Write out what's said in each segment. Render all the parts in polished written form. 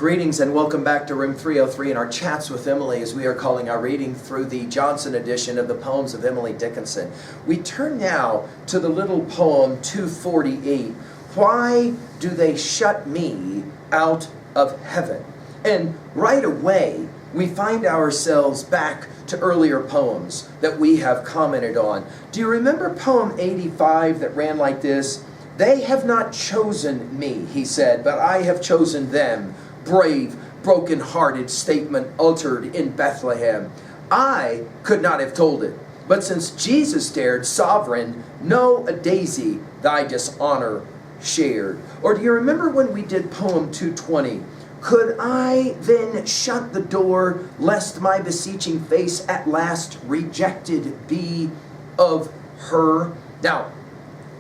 Greetings and welcome back to Room 303 in our Chats with Emily, as we are calling our reading through the Johnson edition of the poems of Emily Dickinson. We turn now to the little poem 248, Why Do They Shut Me Out of Heaven? And right away we find ourselves back to earlier poems that we have commented on. Do you remember poem 85 that ran like this? They have not chosen me, he said, but I have chosen them. Brave, broken-hearted statement uttered in Bethlehem. I could not have told it, but since Jesus dared, sovereign, know a daisy thy dishonor shared. Or do you remember when we did poem 220? Could I then shut the door, lest my beseeching face at last rejected be of her? Now,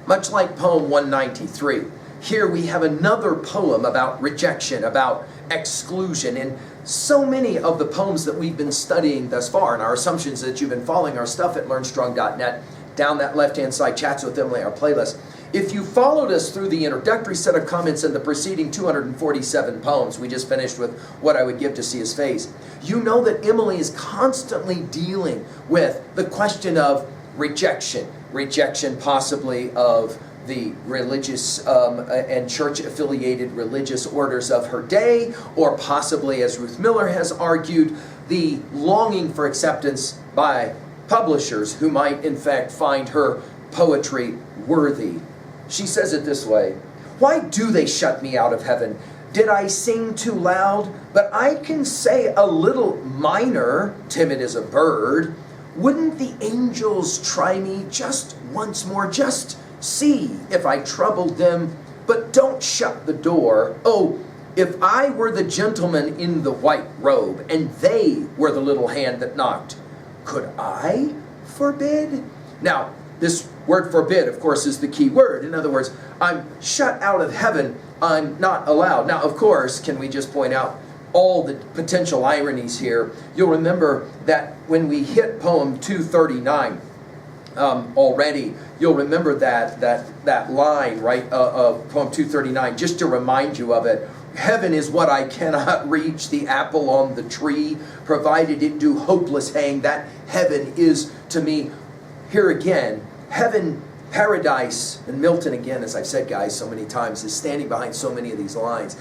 much like poem 193, here we have another poem about rejection, about exclusion. In so many of the poems that we've been studying thus far, and our assumptions that you've been following our stuff at learnstrong.net, down that left-hand side, Chats with Emily, our playlist. If you followed us through the introductory set of comments in the preceding 247 poems, we just finished with What I Would Give to See His Face, you know that Emily is constantly dealing with the question of rejection. Rejection possibly of the religious and church-affiliated religious orders of her day, or possibly, as Ruth Miller has argued, the longing for acceptance by publishers who might in fact find her poetry worthy. She says it this way, why do they shut me out of heaven? Did I sing too loud? But I can say a little minor, timid as a bird. Wouldn't the angels try me just once more? Just see if I troubled them, but don't shut the door. Oh, if I were the gentleman in the white robe, and they were the little hand that knocked, could I forbid? Now, this word forbid, of course, is the key word. In other words, I'm shut out of heaven. I'm not allowed. Now, of course, can we just point out all the potential ironies here? You'll remember that when we hit poem 239 already, you'll remember that line, right, of poem 239, just to remind you of it. Heaven is what I cannot reach, the apple on the tree, provided it do hopeless hang. That heaven is to me. Here again, heaven, paradise, and Milton again, as I've said, guys, so many times, is standing behind so many of these lines.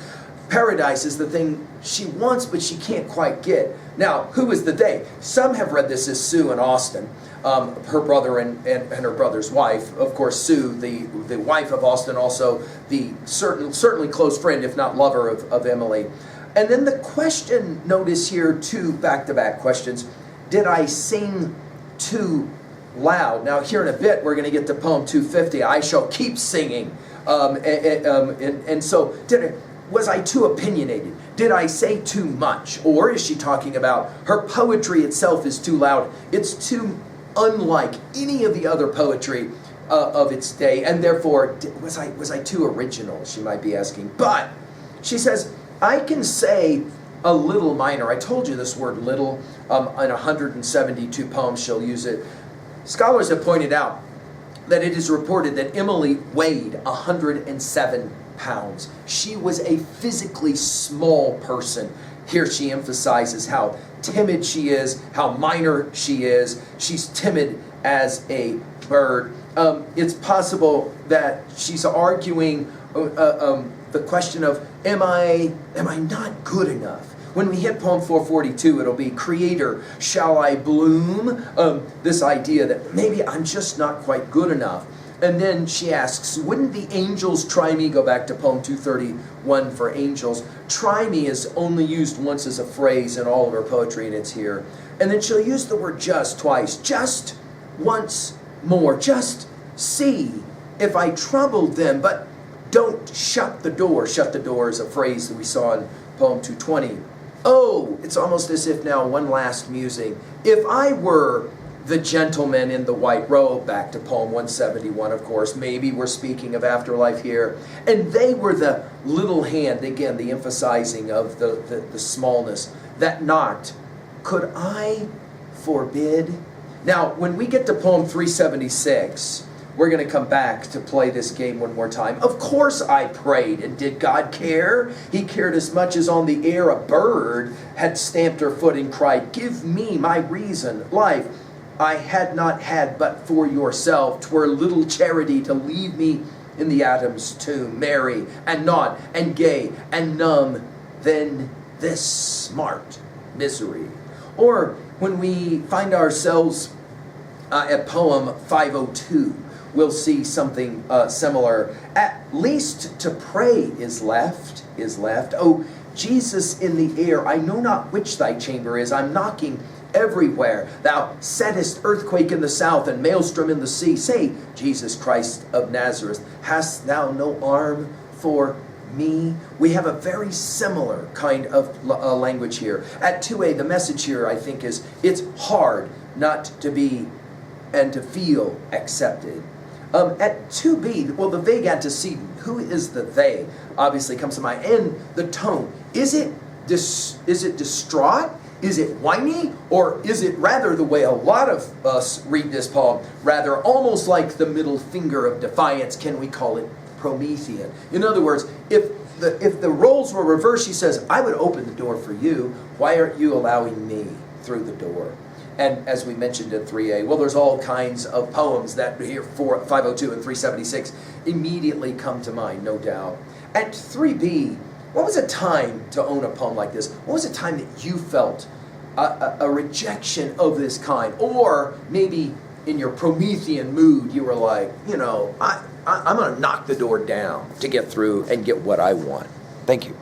Paradise is the thing she wants, but she can't quite get. Now, who is the they? Some have read this as Sue and Austin, her brother and her brother's wife. Of course, Sue, the wife of Austin, also the certainly close friend, if not lover of Emily. And then the question, notice here, two back-to-back questions. Did I sing too loud? Now, here in a bit, we're going to get to poem 250. I shall keep singing. And so, was I too opinionated? Did I say too much? Or is she talking about her poetry itself is too loud? It's too unlike any of the other poetry of its day, and therefore, was I too original? She might be asking. But she says, I can say a little minor. I told you this word little. In 172 poems she'll use it. Scholars have pointed out that it is reported that Emily weighed 107 pounds. She was a physically small person. Here she emphasizes how timid she is, how minor she is. She's timid as a bird. It's possible that she's arguing the question of, am I not good enough? When we hit poem 442, it'll be, Creator, shall I bloom? This idea that maybe I'm just not quite good enough. And then she asks, wouldn't the angels try me? Go back to poem 231 for angels. Try me is only used once as a phrase in all of her poetry, and it's here. And then she'll use the word just twice. Just once more. Just see if I troubled them, but don't shut the door. Shut the door is a phrase that we saw in poem 220. Oh, it's almost as if now one last musing. If I were the gentleman in the white robe, back to poem 171, of course, maybe we're speaking of afterlife here, and they were the little hand, again, the emphasizing of the smallness, that knocked, could I forbid? Now, when we get to poem 376, we're going to come back to play this game one more time. Of course I prayed, and did God care? He cared as much as on the air a bird had stamped her foot and cried, "Give me my reason, life I had not had but for yourself. 'Twere little charity to leave me in the atom's tomb, merry and nod and gay and numb, than this smart misery." Or when we find ourselves at poem 502, we'll see something similar. At least to pray is left. Oh, Jesus in the air, I know not which thy chamber is. I'm knocking everywhere. Thou settest earthquake in the south and maelstrom in the sea. Say, Jesus Christ of Nazareth, hast thou no arm for me? We have a very similar kind of language here. At 2a, the message here, I think, is it's hard not to be and to feel accepted. At 2b, well, the vague antecedent, who is the they, obviously comes to mind. And the tone, is it distraught? Is it whiny? Or is it rather the way a lot of us read this poem, rather almost like the middle finger of defiance? Can we call it Promethean? In other words, if the roles were reversed, she says, I would open the door for you. Why aren't you allowing me through the door? And as we mentioned in 3a, well, there's all kinds of poems that here, 502 and 376, immediately come to mind, no doubt. At 3b, what was a time to own a poem like this? What was a time that you felt a rejection of this kind? Or maybe in your Promethean mood, you were like, I'm going to knock the door down to get through and get what I want. Thank you.